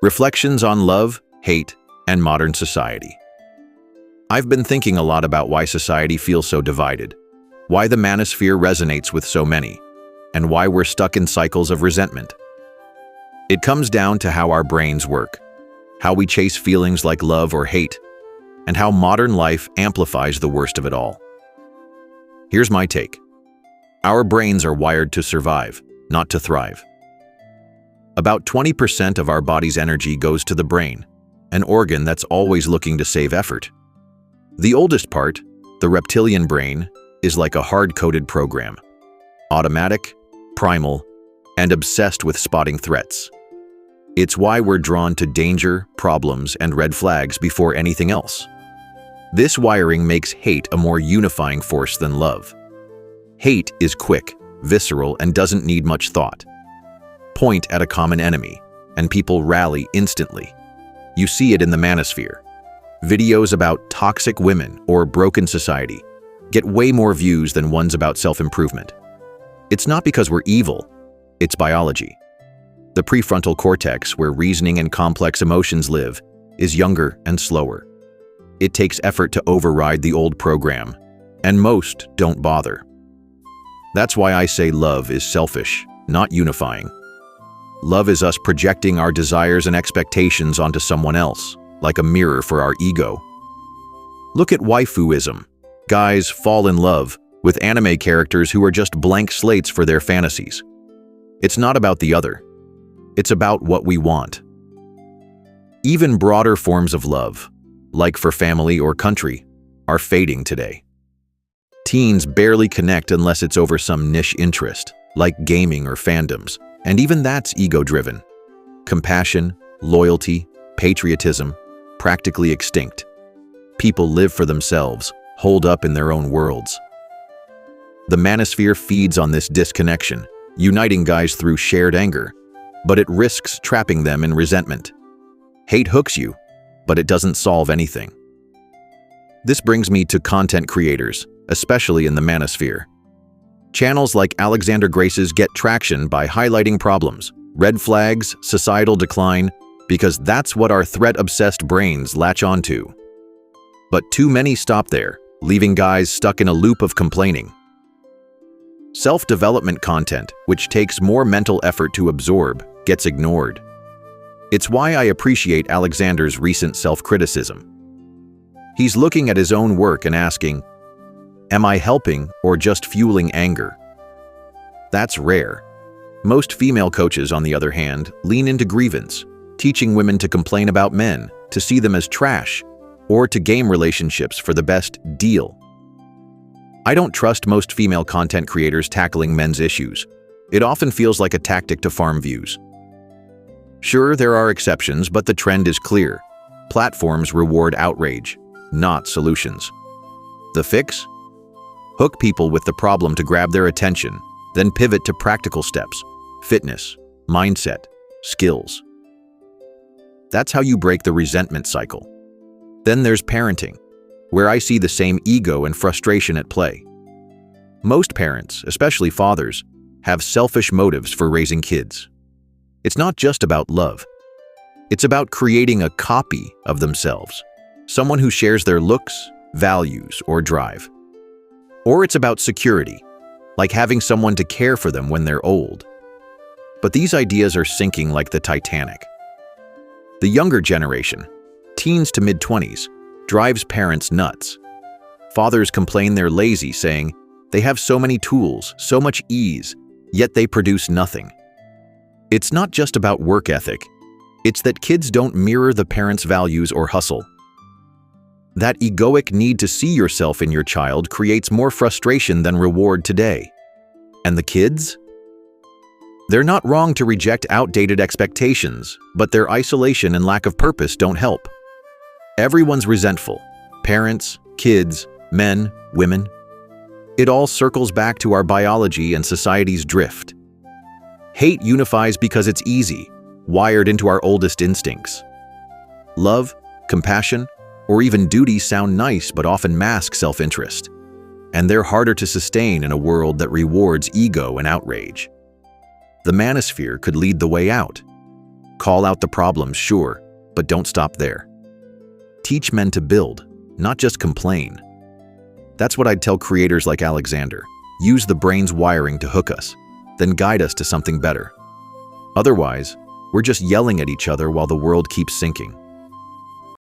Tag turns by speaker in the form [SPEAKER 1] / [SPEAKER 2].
[SPEAKER 1] Reflections on love, hate, and modern society. I've been thinking a lot about why society feels so divided, why the manosphere resonates with so many, and why we're stuck in cycles of resentment. It comes down to how our brains work, how we chase feelings like love or hate, and how modern life amplifies the worst of it all. Here's my take. Our brains are wired to survive, not to thrive. About 20% of our body's energy goes to the brain, an organ that's always looking to save effort. The oldest part, the reptilian brain, is like a hard-coded program. Automatic, primal, and obsessed with spotting threats. It's why we're drawn to danger, problems, and red flags before anything else. This wiring makes hate a more unifying force than love. Hate is quick, visceral, and doesn't need much thought. Point at a common enemy, and people rally instantly. You see it in the manosphere. Videos about toxic women or broken society get way more views than ones about self-improvement. It's not because we're evil, it's biology. The prefrontal cortex, where reasoning and complex emotions live, is younger and slower. It takes effort to override the old program, and most don't bother. That's why I say love is selfish, not unifying. Love is us projecting our desires and expectations onto someone else, like a mirror for our ego. Look at waifuism. Guys fall in love with anime characters who are just blank slates for their fantasies. It's not about the other. It's about what we want. Even broader forms of love, like for family or country, are fading today. Teens barely connect unless it's over some niche interest, like gaming or fandoms. And even that's ego-driven. Compassion, loyalty, patriotism, practically extinct. People live for themselves, holed up in their own worlds. The manosphere feeds on this disconnection, uniting guys through shared anger, but it risks trapping them in resentment. Hate hooks you, but it doesn't solve anything. This brings me to content creators, especially in the manosphere. Channels like Alexander Grace's get traction by highlighting problems, red flags, societal decline, because that's what our threat-obsessed brains latch onto. But too many stop there, leaving guys stuck in a loop of complaining. Self-development content, which takes more mental effort to absorb, gets ignored. It's why I appreciate Alexander's recent self-criticism. He's looking at his own work and asking, am I helping or just fueling anger? That's rare. Most female coaches, on the other hand, lean into grievance, teaching women to complain about men, to see them as trash, or to game relationships for the best deal. I don't trust most female content creators tackling men's issues. It often feels like a tactic to farm views. Sure, there are exceptions, but the trend is clear. Platforms reward outrage, not solutions. The fix? Hook people with the problem to grab their attention, then pivot to practical steps, fitness, mindset, skills. That's how you break the resentment cycle. Then there's parenting, where I see the same ego and frustration at play. Most parents, especially fathers, have selfish motives for raising kids. It's not just about love. It's about creating a copy of themselves, someone who shares their looks, values, or drive. Or it's about security, like having someone to care for them when they're old. But these ideas are sinking like the Titanic. The younger generation, teens to mid-20s, drives parents nuts. Fathers complain they're lazy, saying they have so many tools, so much ease, yet they produce nothing. It's not just about work ethic. It's that kids don't mirror the parents' values or hustle. That egoic need to see yourself in your child creates more frustration than reward today. And the kids? They're not wrong to reject outdated expectations, but their isolation and lack of purpose don't help. Everyone's resentful. Parents, kids, men, women. It all circles back to our biology and society's drift. Hate unifies because it's easy, wired into our oldest instincts. Love, compassion, or even duty sound nice but often mask self-interest. And they're harder to sustain in a world that rewards ego and outrage. The manosphere could lead the way out. Call out the problems, sure, but don't stop there. Teach men to build, not just complain. That's what I'd tell creators like Alexander. Use the brain's wiring to hook us, then guide us to something better. Otherwise, we're just yelling at each other while the world keeps sinking.